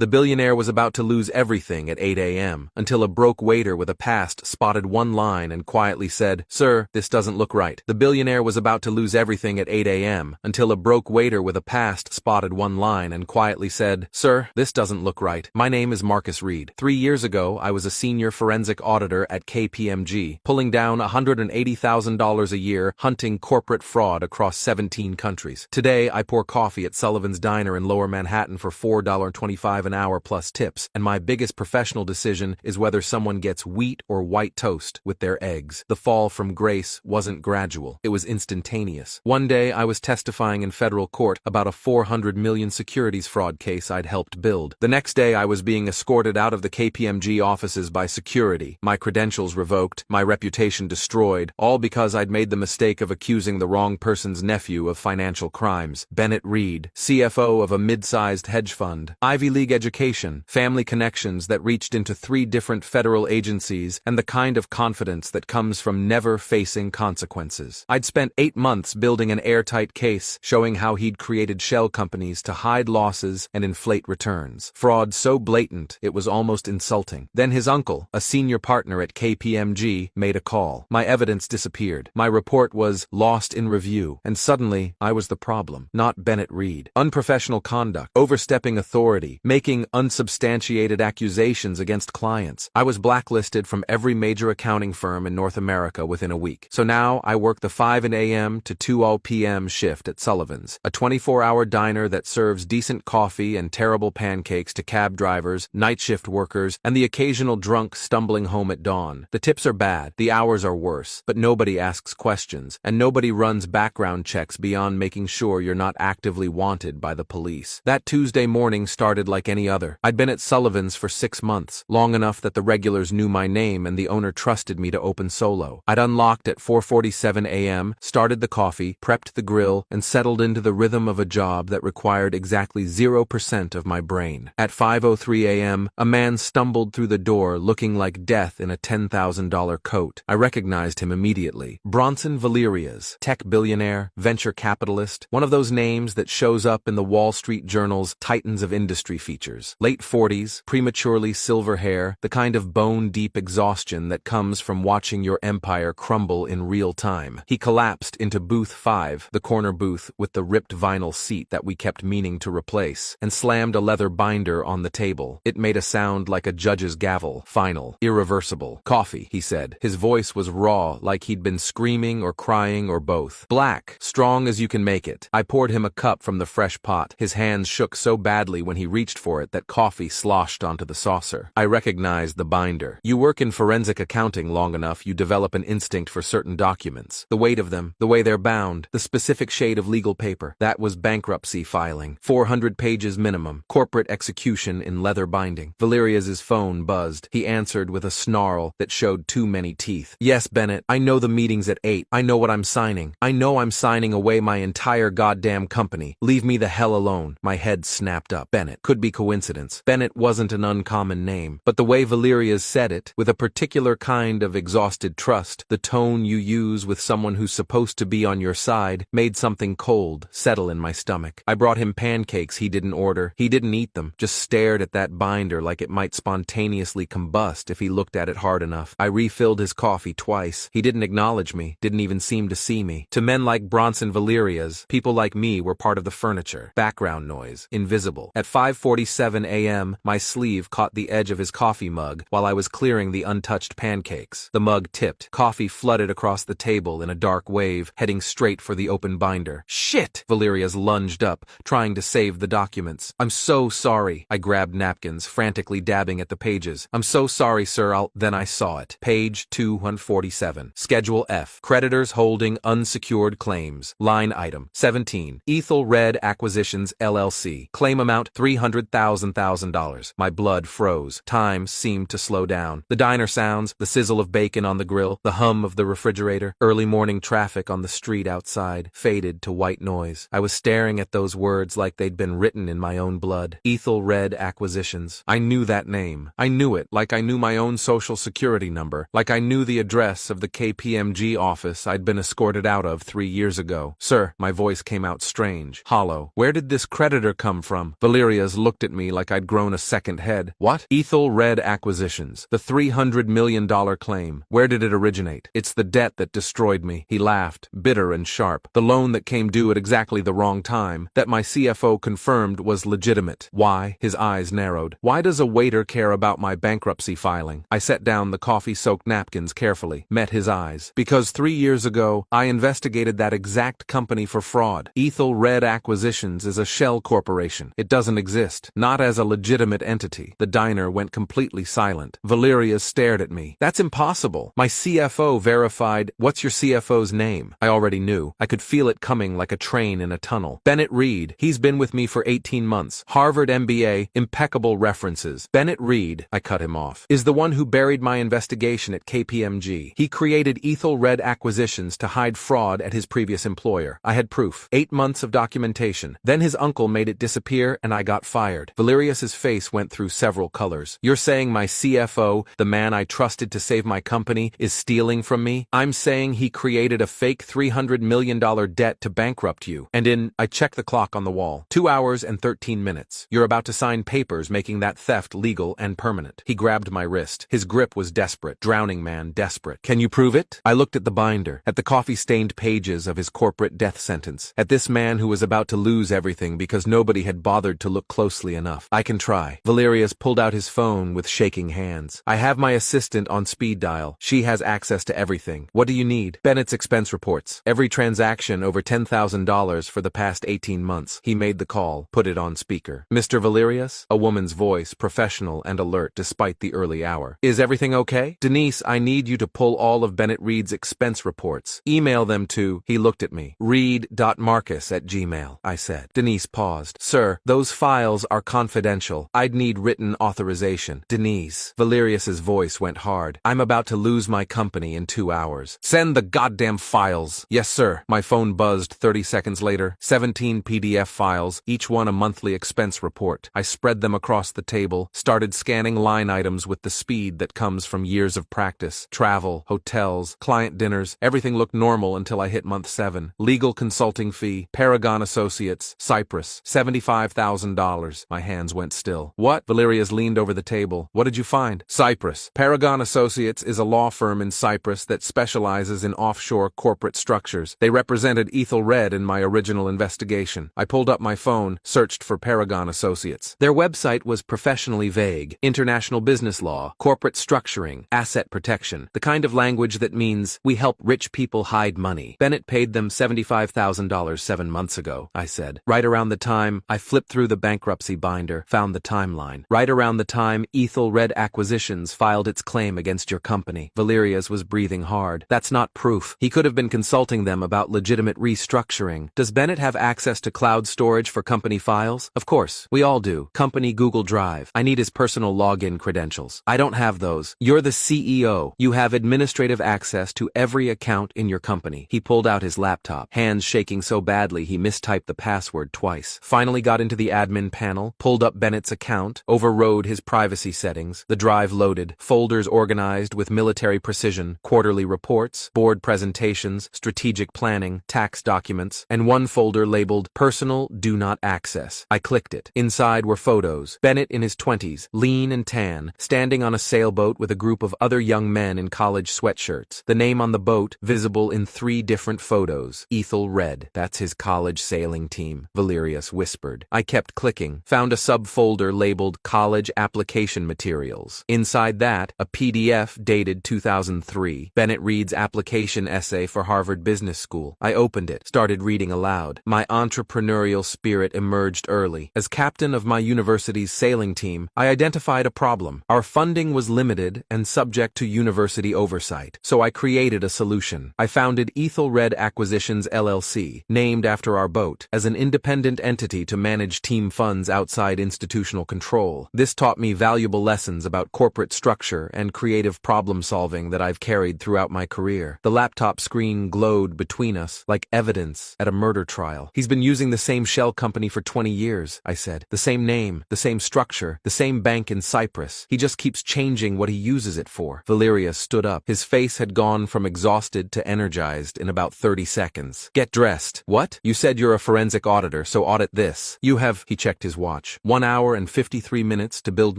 The billionaire was about to lose everything at 8 a.m. until a broke waiter with a past spotted one line and quietly said, "Sir, this doesn't look right." The billionaire was about to lose everything at 8 a.m. until a broke waiter with a past spotted one line and quietly said, "Sir, this doesn't look right. My name is Marcus Reed. 3 years ago, I was a senior forensic auditor at KPMG, pulling down $180,000 a year hunting corporate fraud across 17 countries. Today, I pour coffee at Sullivan's Diner in Lower Manhattan for $4.25 an hour plus tips, and my biggest professional decision is whether someone gets wheat or white toast with their eggs. The fall from grace wasn't gradual. It was instantaneous. One day, I was testifying in federal court about a $400 million securities fraud case I'd helped build. The next day, I was being escorted out of the KPMG offices by security, my credentials revoked, my reputation destroyed, all because I'd made the mistake of accusing the wrong person's nephew of financial crimes. Bennett Reed, CFO of a mid-sized hedge fund, Ivy League education, family connections that reached into 3 different federal agencies, and the kind of confidence that comes from never facing consequences. I'd spent 8 months building an airtight case, showing how he'd created shell companies to hide losses and inflate returns. Fraud so blatant, it was almost insulting. Then his uncle, a senior partner at KPMG, made a call. My evidence disappeared. My report was lost in review, and suddenly, I was the problem, not Bennett Reed. Unprofessional conduct, overstepping authority, making unsubstantiated accusations against clients. I was blacklisted from every major accounting firm in North America within a week. So now I work the 5 a.m. to 2 p.m. shift at Sullivan's, a 24-hour diner that serves decent coffee and terrible pancakes to cab drivers, night shift workers, and the occasional drunk stumbling home at dawn. The tips are bad, the hours are worse, but nobody asks questions, and nobody runs background checks beyond making sure you're not actively wanted by the police. That Tuesday morning started like any other. I'd been at Sullivan's for 6 months, long enough that the regulars knew my name and the owner trusted me to open solo. I'd unlocked at 4:47 a.m., started the coffee, prepped the grill, and settled into the rhythm of a job that required exactly 0% of my brain. At 5:03 a.m., a man stumbled through the door looking like death in a $10,000 coat. I recognized him immediately. Bronson Valerias, tech billionaire, venture capitalist, one of those names that shows up in the Wall Street Journal's Titans of Industry features. Late 40s, prematurely silver hair, the kind of bone-deep exhaustion that comes from watching your empire crumble in real time. He collapsed into booth 5, the corner booth with the ripped vinyl seat that we kept meaning to replace, and slammed a leather binder on the table. It made a sound like a judge's gavel. Final. Irreversible. "Coffee," he said. His voice was raw, like he'd been screaming or crying or both. "Black. Strong as you can make it." I poured him a cup from the fresh pot. His hands shook so badly when he reached for it that coffee sloshed onto the saucer. I recognized the binder. You work in forensic accounting long enough, you develop an instinct for certain documents. The weight of them, the way they're bound, the specific shade of legal paper. That was bankruptcy filing. 400 pages minimum. Corporate execution in leather binding. Valerias's phone buzzed. He answered with a snarl that showed too many teeth. "Yes, Bennett, I know the meeting's at 8. I know what I'm signing. I know I'm signing away my entire goddamn company. Leave me the hell alone." My head snapped up. Bennett. Could be coincidence. Bennett wasn't an uncommon name. But the way Valerias said it, with a particular kind of exhausted trust, the tone you use with someone who's supposed to be on your side, made something cold settle in my stomach. I brought him pancakes he didn't order. He didn't eat them, just stared at that binder like it might spontaneously combust if he looked at it hard enough. I refilled his coffee twice. He didn't acknowledge me, didn't even seem to see me. To men like Bronson Valerias, people like me were part of the furniture. Background noise. Invisible. At 5:47 a.m., my sleeve caught the edge of his coffee mug while I was clearing the untouched pancakes. The mug tipped. Coffee flooded across the table in a dark wave, heading straight for the open binder. "Shit!" Valerias lunged up, trying to save the documents. "I'm so sorry." I grabbed napkins, frantically dabbing at the pages. "I'm so sorry, sir. Then I saw it. Page 247. Schedule F. Creditors holding unsecured claims. Line item 17. Ethel Red Acquisitions, LLC. Claim amount $300,000. My blood froze. Time seemed to slow down. The diner sounds, the sizzle of bacon on the grill, the hum of the refrigerator, early morning traffic on the street outside, faded to white noise. I was staring at those words like they'd been written in my own blood. Ethel Red Acquisitions. I knew that name. I knew it like I knew my own social security number, like I knew the address of the KPMG office I'd been escorted out of 3 years ago. "Sir," my voice came out strange, hollow. "Where did this creditor come from?" Valerias looked at at me like I'd grown a second head. What? Ethel Red Acquisitions. The $300 million claim. Where did it originate? It's the debt that destroyed me. He laughed, bitter and sharp. The loan that came due at exactly the wrong time, that my CFO confirmed was legitimate. Why? His eyes narrowed. Why does a waiter care about my bankruptcy filing? I set down the coffee-soaked napkins carefully, met his eyes. Because 3 years ago, I investigated that exact company for fraud. Ethel Red Acquisitions is a shell corporation. It doesn't exist. Not as a legitimate entity. The diner went completely silent. Valeria stared at me. That's impossible. My CFO verified. What's your CFO's name? I already knew. I could feel it coming like a train in a tunnel. Bennett Reed. He's been with me for 18 months. Harvard MBA, impeccable references. Bennett Reed, I cut him off, is the one who buried my investigation at KPMG. He created Ethel Red Acquisitions to hide fraud at his previous employer. I had proof. 8 months of documentation. Then his uncle made it disappear and I got fired. Valerius's face went through several colors. You're saying my CFO, the man I trusted to save my company, is stealing from me? I'm saying he created a fake $300 million debt to bankrupt you. And I checked the clock on the wall. 2 hours and 13 minutes. You're about to sign papers making that theft legal and permanent. He grabbed my wrist. His grip was desperate. Drowning man, desperate. Can you prove it? I looked at the binder, at the coffee-stained pages of his corporate death sentence, at this man who was about to lose everything because nobody had bothered to look closely enough. I can try. Valerius pulled out his phone with shaking hands. I have my assistant on speed dial. She has access to everything. What do you need? Bennett's expense reports. Every transaction over $10,000 for the past 18 months. He made the call, put it on speaker. Mr. Valerius? A woman's voice, professional and alert despite the early hour. Is everything okay? Denise, I need you to pull all of Bennett Reed's expense reports. Email them to, he looked at me, reed.marcus@gmail, I said. Denise paused. Sir, those files are confidential. I'd need written authorization. Denise. Valerius's voice went hard. I'm about to lose my company in 2 hours. Send the goddamn files. Yes, sir. My phone buzzed 30 seconds later. 17 PDF files, each one a monthly expense report. I spread them across the table, started scanning line items with the speed that comes from years of practice. Travel, hotels, client dinners, everything looked normal until I hit month 7. Legal consulting fee, Paragon Associates, Cyprus, $75,000. My hands went still. What? Valerius leaned over the table. What did you find? Cyprus. Paragon Associates is a law firm in Cyprus that specializes in offshore corporate structures. They represented Ethel Red in my original investigation. I pulled up my phone, searched for Paragon Associates. Their website was professionally vague. International business law, corporate structuring, asset protection. The kind of language that means we help rich people hide money. Bennett paid them $75,000 7 months ago, I said. Right around the time I flipped through the bankruptcy binder, found the timeline. Right around the time Ethel Red Acquisitions filed its claim against your company. Valerius was breathing hard. That's not proof. He could have been consulting them about legitimate restructuring. Does Bennett have access to cloud storage for company files? Of course. We all do. Company Google Drive. I need his personal login credentials. I don't have those. You're the CEO. You have administrative access to every account in your company. He pulled out his laptop, hands shaking so badly he mistyped the password twice. Finally got into the admin panel, pulled up Bennett's account, overrode his privacy settings. The drive loaded, folders organized with military precision, quarterly reports, board presentations, strategic planning, tax documents, and one folder labeled Personal Do Not Access. I clicked it. Inside were photos. Bennett in his 20s, lean and tan, standing on a sailboat with a group of other young men in college sweatshirts. The name on the boat visible in 3 different photos. Ethel Red. That's his college sailing team, Valerius whispered. I kept clicking, found a subfolder labeled College Application Materials. Inside that, a PDF dated 2003. Bennett Reed's application essay for Harvard Business School. I opened it, started reading aloud. My entrepreneurial spirit emerged early. As captain of my university's sailing team, I identified a problem. Our funding was limited and subject to university oversight, so I created a solution. I founded Ethel Red Acquisitions LLC, named after our boat, as an independent entity to manage team funds outside institutional control. This taught me valuable lessons about corporate structure and creative problem-solving that I've carried throughout my career. The laptop screen glowed between us like evidence at a murder trial. He's been using the same shell company for 20 years, I said. The same name, the same structure, the same bank in Cyprus. He just keeps changing what he uses it for. Valerius stood up. His face had gone from exhausted to energized in about 30 seconds. Get dressed. What? You said you're a forensic auditor, so audit this. You have, he checked his watch. wristwatch. 1 hour and 53 minutes to build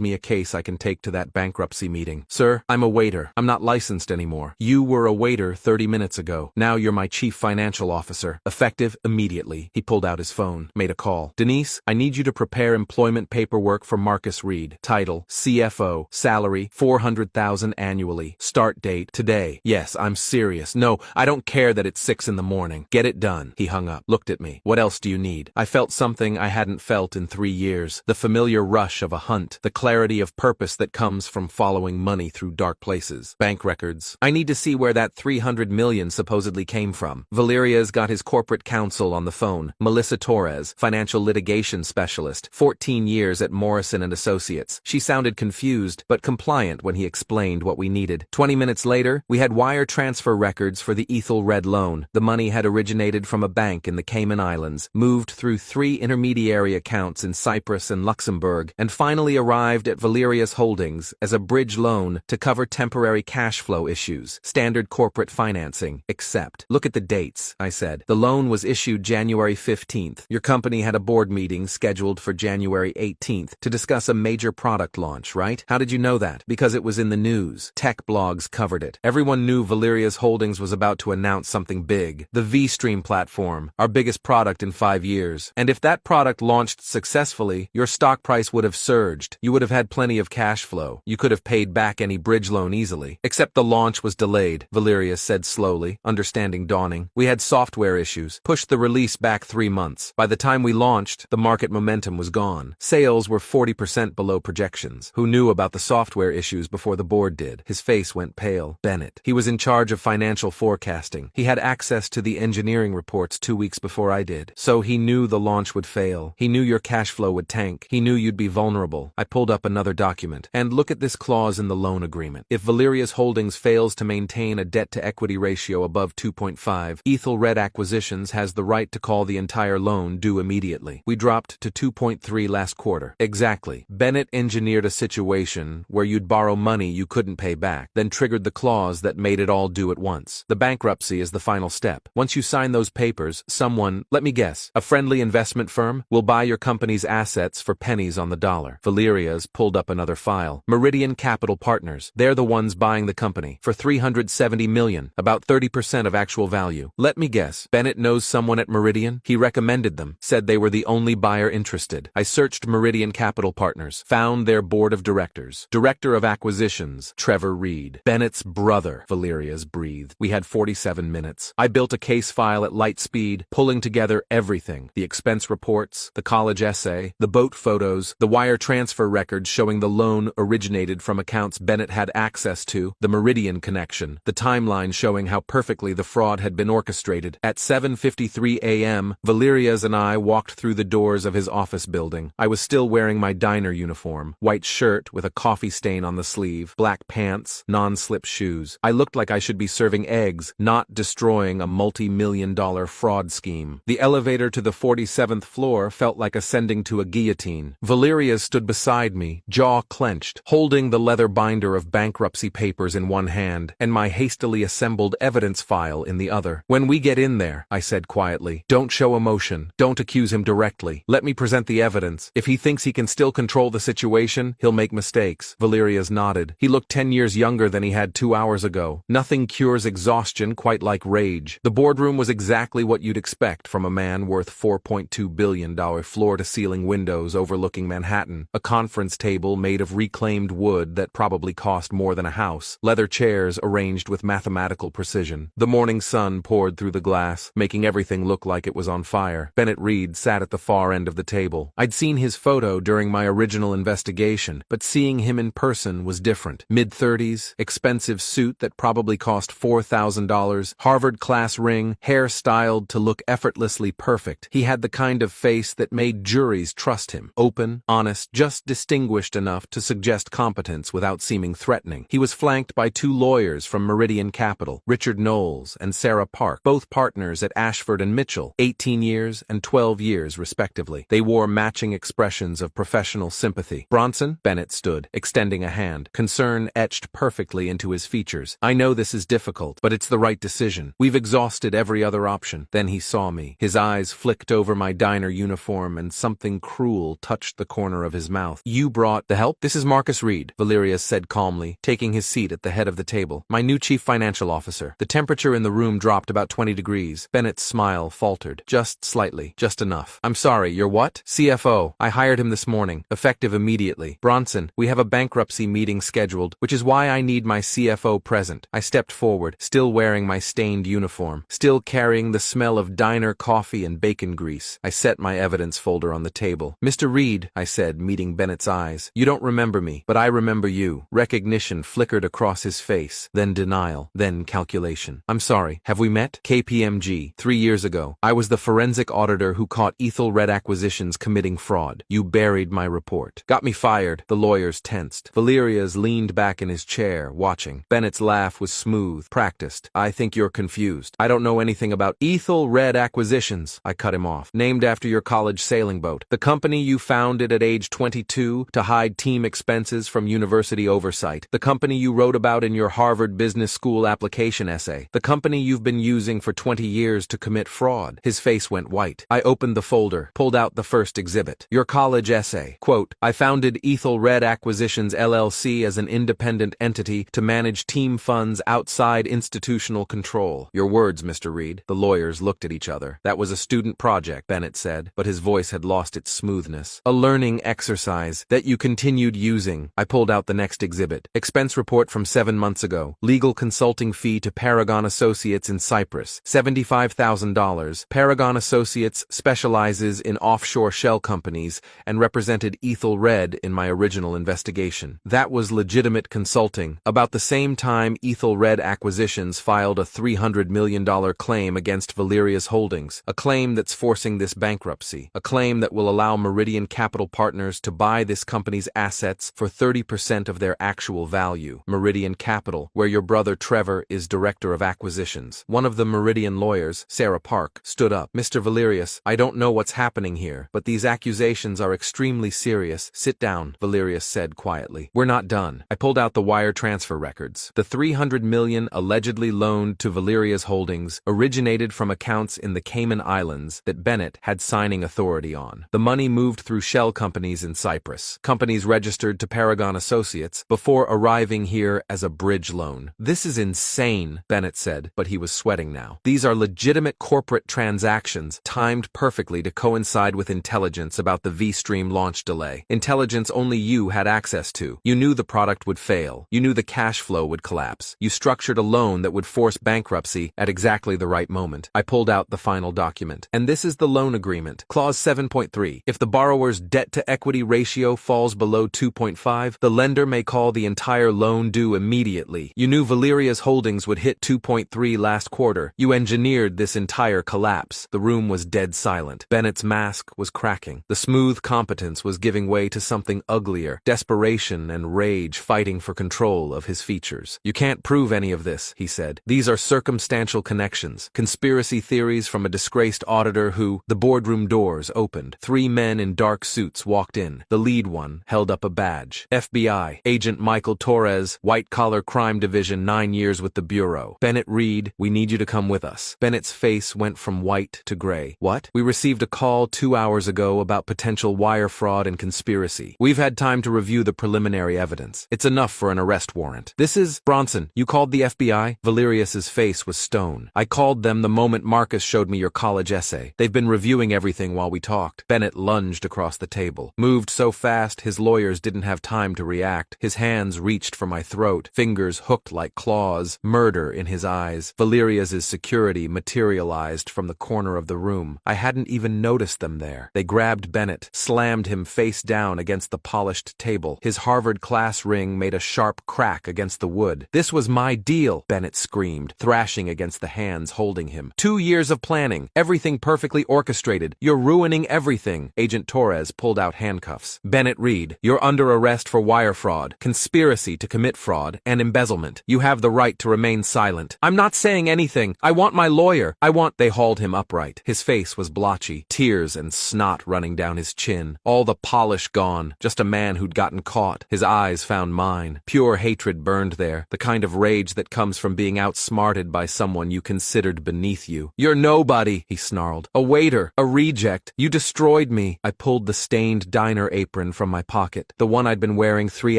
me a case I can take to that bankruptcy meeting. Sir, I'm a waiter. I'm not licensed anymore. You were a waiter 30 minutes ago. Now you're my chief financial officer. Effective immediately. He pulled out his phone, made a call. Denise, I need you to prepare employment paperwork for Marcus Reed. Title, CFO. Salary, $400,000 annually. Start date, today. Yes, I'm serious. No, I don't care that it's 6 in the morning. Get it done. He hung up, looked at me. What else do you need? I felt something I hadn't felt in 3 years. The familiar rush of a hunt. The clarity of purpose that comes from following money through dark places. Bank records. I need to see where that $300 million supposedly came from. Valeria's got his corporate counsel on the phone. Melissa Torres, financial litigation specialist. 14 years at Morrison & Associates. She sounded confused, but compliant when he explained what we needed. 20 minutes later, we had wire transfer records for the Ethel Red loan. The money had originated from a bank in the Cayman Islands, moved through 3 intermediary accounts in Cyprus and Luxembourg, and finally arrived at Valeria's Holdings as a bridge loan to cover temporary cash flow issues. Standard corporate financing, except. Look at the dates, I said. The loan was issued January 15th. Your company had a board meeting scheduled for January 18th to discuss a major product launch, right? How did you know that? Because it was in the news. Tech blogs covered it. Everyone knew Valeria's Holdings was about to announce something big. The V-Stream platform, our biggest product in 5 years. And if that product launched successfully, your stock price would have surged. You would have had plenty of cash flow. You could have paid back any bridge loan easily. Except the launch was delayed, Valeria said slowly, understanding dawning. We had software issues, pushed the release back 3 months. By the time we launched, the market momentum was gone. Sales were 40% below projections. Who knew about the software issues before the board did? His face went pale. Bennett. He was in charge of financial forecasting. He had access to the engineering reports 2 weeks before I did. So he knew the launch would fail. He knew your cash flow would tank. He knew you'd be vulnerable. I pulled up another document. And look at this clause in the loan agreement. If Valeria's Holdings fails to maintain a debt-to-equity ratio above 2.5, Ethel Red Acquisitions has the right to call the entire loan due immediately. We dropped to 2.3 last quarter. Exactly. Bennett engineered a situation where you'd borrow money you couldn't pay back, then triggered the clause that made it all due at once. The bankruptcy is the final step. Once you sign those papers, someone, let me guess, a friendly investment firm, will buy your company's assets for pennies on the dollar. Valeria's pulled up another file. Meridian Capital Partners. They're the ones buying the company for $370 million, about 30% of actual value. Let me guess, Bennett knows someone at Meridian? He recommended them, said they were the only buyer interested. I searched Meridian Capital Partners, found their board of directors. Director of Acquisitions, Trevor Reed. Bennett's brother, Valeria's breathed. We had 47 minutes. I built a case file at light speed, pulling together everything. The expense reports, the college essay, the boat photos, the wire transfer records showing the loan originated from accounts Bennett had access to, the Meridian connection, the timeline showing how perfectly the fraud had been orchestrated. At 7:53 a.m., Valeria's and I walked through the doors of his office building. I was still wearing my diner uniform, white shirt with a coffee stain on the sleeve, black pants, non-slip shoes. I looked like I should be serving eggs, not destroying a multi-million-dollar fraud scheme. The elevator to the 47th floor felt like ascending to a guillotine. Valeria stood beside me, jaw clenched, holding the leather binder of bankruptcy papers in one hand and my hastily assembled evidence file in the other. When we get in there, I said quietly, don't show emotion, don't accuse him directly. Let me present the evidence. If he thinks he can still control the situation, he'll make mistakes. Valeria's nodded. He looked 10 years younger than he had 2 hours ago. Nothing cures exhaustion quite like rage. The boardroom was exactly what you'd expect from a man worth $4.2 billion, floor-to-ceiling windows overlooking Manhattan, a conference table made of reclaimed wood that probably cost more than a house, leather chairs arranged with mathematical precision. The morning sun poured through the glass, making everything look like it was on fire. Bennett Reed sat at the far end of the table. I'd seen his photo during my original investigation, but seeing him in person was different. Mid-30s, expensive suit that probably cost $4,000, Harvard-class ring, hair styled to look effortlessly perfect. He had the kind of face that made juries trust him. Open, honest, just distinguished enough to suggest competence without seeming threatening. He was flanked by 2 lawyers from Meridian Capital, Richard Knowles and Sarah Park, both partners at Ashford and Mitchell, 18 years and 12 years respectively. They wore matching expressions of professional sympathy. Bronson? Bennett stood, extending a hand, concern etched perfectly into his features. I know this is difficult, but it's the right decision. We've exhausted every other option. Then he saw me. His eyes flicked over my diner uniform and something cruel touched the corner of his mouth. You brought the help? This is Marcus Reed, Valerius said calmly, taking his seat at the head of the table. My new chief financial officer. The temperature in the room dropped about 20 degrees. Bennett's smile faltered. Just slightly. Just enough. I'm sorry, you're what? CFO. I hired him this morning. Effective immediately. Bronson, we have a bankruptcy meeting scheduled, which is why I need my CFO present. I stepped forward, still wearing my stained uniform, still carrying the smell of diner coffee and bacon grease. I set my evidence folder on the table. Mr. Reed, I said, meeting Bennett's eyes. You don't remember me, but I remember you. Recognition flickered across his face, then denial, then calculation. I'm sorry, have we met? KPMG, 3 years ago. I was the forensic auditor who caught Ethelred Acquisitions committing fraud. You buried my report. Got me fired. The lawyers tensed. Valerius leaned back in his chair, watching. Bennett's laugh was smooth, practiced. I think you're confused. I don't know anything about Ethelred Acquisitions. I cut him off. Named after your college sailing boat. The company you founded at age 22 to hide team expenses from university oversight. The company you wrote about in your Harvard Business School application essay. The company you've been using for 20 years to commit fraud. His face went white. I opened the folder, pulled out the first exhibit. Your college essay. Quote, I founded Ethelred Acquisitions LLC as an independent entity to manage team funds outside institutional control. Your words, Mr. Reed. The lawyers looked at each other. That was a student project, Bennett said, but his voice had lost its smoothness. A learning exercise that you continued using. I pulled out the next exhibit. Expense report from 7 months ago. Legal consulting fee to Paragon Associates in Cyprus. $75,000. Paragon Associates specializes in offshore shell companies and represented Ethelred in my original investigation. That was legitimate consulting. About the same time, Ethelred Acquisitions filed a $300 million claim against Valerius Holdings, a claim that's forcing this bankruptcy, a claim that will allow Meridian Capital Partners to buy this company's assets for 30% of their actual value. Meridian Capital, where your brother Trevor is director of acquisitions. One of the Meridian lawyers, Sarah Park, stood up. Mr. Valerius, I don't know what's happening here, but these accusations are extremely serious. Sit down, Valerius said quietly. We're not done. I pulled out the wire transfer records. The $300 million allegedly loaned to Valerius Holdings originated from accounts in the Cayman Islands that Bennett had signing authority on. The money moved through shell companies in Cyprus, companies registered to Paragon Associates, before arriving here as a bridge loan. This is insane, Bennett said, but he was sweating now. These are legitimate corporate transactions, timed perfectly to coincide with intelligence about the V-Stream launch delay. Intelligence only you had access to. You knew the product would fail. You knew the cash flow would collapse. You structured a loan that would force bankruptcy at exactly the right moment. I pulled out the final document. And this is the loan agreement. Clause 7.3. If the borrower's debt-to-equity ratio falls below 2.5, the lender may call the entire loan due immediately. You knew Valerius Holdings would hit 2.3 last quarter. You engineered this entire collapse. The room was dead silent. Bennett's mask was cracking. The smooth competence was giving way to something uglier, desperation and rage fighting for control of his features. You can't prove any of this, he said. These are circumstantial connections, conspiracy theories from a disgraced auditor who... The boardroom doors opened. 3 men in dark suits walked in. The lead one held up a badge. FBI, Agent Michael Torres, White Collar Crime Division, 9 years with the Bureau. Bennett Reed, we need you to come with us. Bennett's face went from white to gray. What? We received a call 2 hours ago about potential wire fraud and conspiracy. We've had time to review the preliminary evidence. It's enough for an arrest warrant. This is... Bronson, you called the FBI? Valerius's face was stone. I called them the moment Marcus showed me your college essay. They've been reviewing everything while we talked. Bennett lunged across the table. Moved so fast his lawyers didn't have time to react. His hands reached for my throat, fingers hooked like claws, murder in his eyes. Valerius's security materialized from the corner of the room. I hadn't even noticed them there. They grabbed Bennett, slammed him face down against the polished table. His Harvard class ring made a sharp crack against the wood. This was my deal, Bennett screamed, thrashing against the hands holding him. 2 years of planning, everything perfectly orchestrated. You're ruining everything. Agent Torres pulled out handcuffs. Bennett Reed, you're under arrest for wire fraud, conspiracy to commit fraud, and embezzlement. You have the right to remain silent. I'm not saying anything. I want my lawyer. They hauled him upright. His face was blotchy, tears and snot running down his chin. All the polish gone, just a man who'd gotten caught. His eyes found mine. Pure hatred burned there, the kind of rage that comes from being outsmarted by someone you considered beneath you. You're nobody, he snarled. A waiter, a reject. You destroyed me. I pulled the stained diner apron from my pocket, the one I'd been wearing 3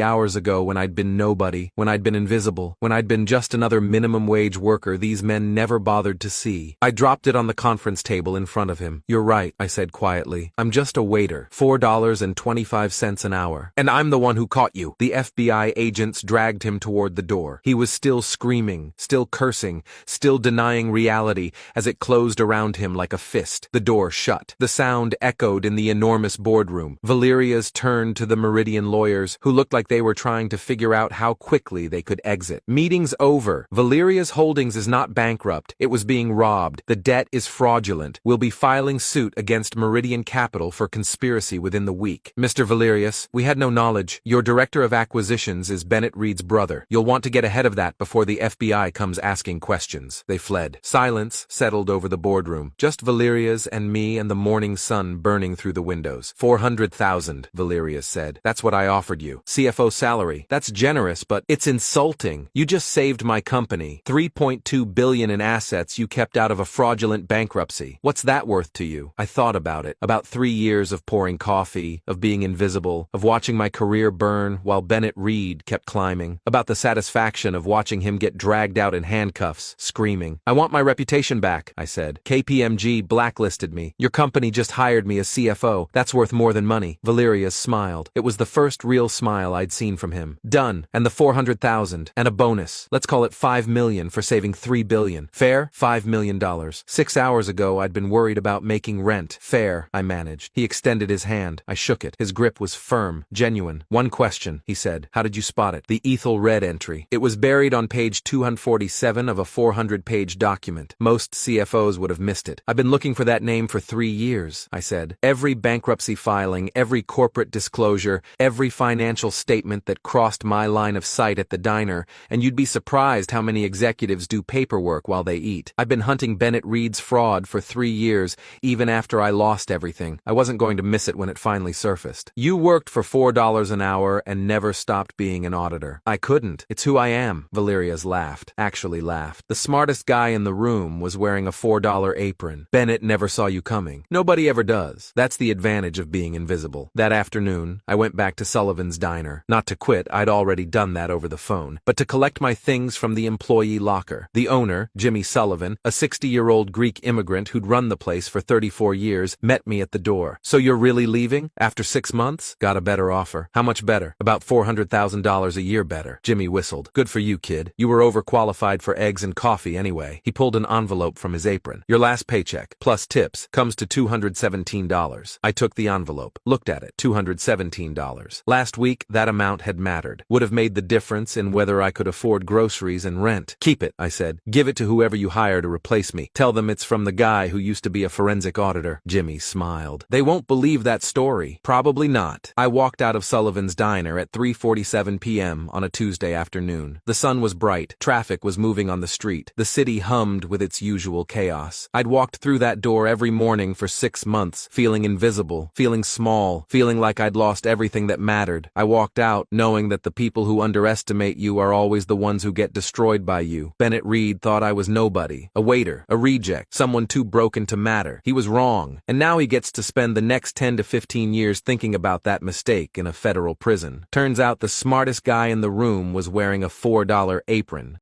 hours ago when I'd been nobody, when I'd been invisible, when I'd been just another minimum wage worker these men never bothered to see. I dropped it on the conference table in front of him. "You're right," I said quietly. "I'm just a waiter. $4.25 an hour. And I'm the one who caught you." The FBI agents dragged him toward the door. He was still screaming, still cursing, still denying reality as it closed around him like a fist. The door shut. The sound echoed in the enormous boardroom. Valeria's turned to the Meridian lawyers, who looked like they were trying to figure out how quickly they could exit. "Meeting's over. Valeria's Holdings is not bankrupt. It was being robbed. The debt is fraudulent. We'll be filing suit against Meridian Capital for conspiracy within the week. Mr. Valerius, we had no knowledge. Your director of acquisitions is Bennett Reed's brother. You'll want to get ahead of that before the FBI comes asking questions." They fled. Silence settled over the boardroom. Just Valeria's and me and the morning sun burning through the windows. $400,000, Valerius said. "That's what I offered you. CFO salary. That's generous, but it's insulting. You just saved my company. $3.2 billion in assets you kept out of a fraudulent bankruptcy. What's that worth to you?" I thought about it. About 3 years of pouring coffee, of being invisible, of watching my career burn while Bennett Reed kept climbing, about the satisfaction of watching him get dragged out in handcuffs, screaming. "I want my reputation back," I said. "KPMG blacklisted me. Your company just hired me as CFO. That's worth more than money." Valerius smiled. It was the first real smile I'd seen from him. "Done. And the $400,000. And a bonus. Let's call it $5 million for saving $3 billion. Fair? $5 million. 6 hours ago I'd been worried about making rent. Fair, I managed." He extended his hand. I shook it. His grip was firm, genuine. "One question," he said. "How did you spot it?" "The Ethel Red entry. It was buried on page 247 of a 400-page document. Most CFOs would have missed it. I've been looking for that name for 3 years," I said. "Every bankruptcy filing, every corporate disclosure, every financial statement that crossed my line of sight at the diner, and you'd be surprised how many executives do paperwork while they eat. I've been hunting Bennett Reed's fraud for 3 years, even after I lost everything. I wasn't going to miss it when it finally surfaced. You worked for $4 an hour and never stopped being an auditor." "I couldn't. It's who I am." Valerius laughed. Actually laughed. "The smartest guy in the room was wearing a $4 apron. Bennett never saw you coming. Nobody ever does. That's the advantage of being invisible." That afternoon, I went back to Sullivan's Diner. Not to quit, I'd already done that over the phone, but to collect my things from the employee locker. The owner, Jimmy Sullivan, a 60-year-old Greek immigrant who'd run the place for 34 years, met me at the door. "So you're really leaving? After 6 months?" "Got a better offer." "How much better?" "About $400,000 a year better." Jimmy whistled. "Good for you, kid. You were overqualified for eggs and coffee anyway." He pulled an envelope from his apron. "Your last paycheck, plus tips, comes to $217. I took the envelope, looked at it. $217. Last week, that amount had mattered. Would have made the difference in whether I could afford groceries and rent. "Keep it," I said. "Give it to whoever you hire to replace me. Tell them it's from the guy who used to be a forensic auditor." Jimmy smiled. "They won't believe that story." "Probably not." I walked out of Sullivan's Diner at 3:47 p.m. on a Tuesday afternoon. The sun was bright. Traffic was moving on the street. The city hummed with its usual chaos. I'd walked through that door every morning for 6 months, feeling invisible, feeling small, feeling like I'd lost everything that mattered. I walked out knowing that the people who underestimate you are always the ones who get destroyed by you. Bennett Reed thought I was nobody, a waiter, a reject, someone too broken to matter. He was wrong, and now he gets to spend the next 10 to 15 years thinking about that mistake in a federal prison. Turns out the smartest guy in the room was wearing a $4 apron.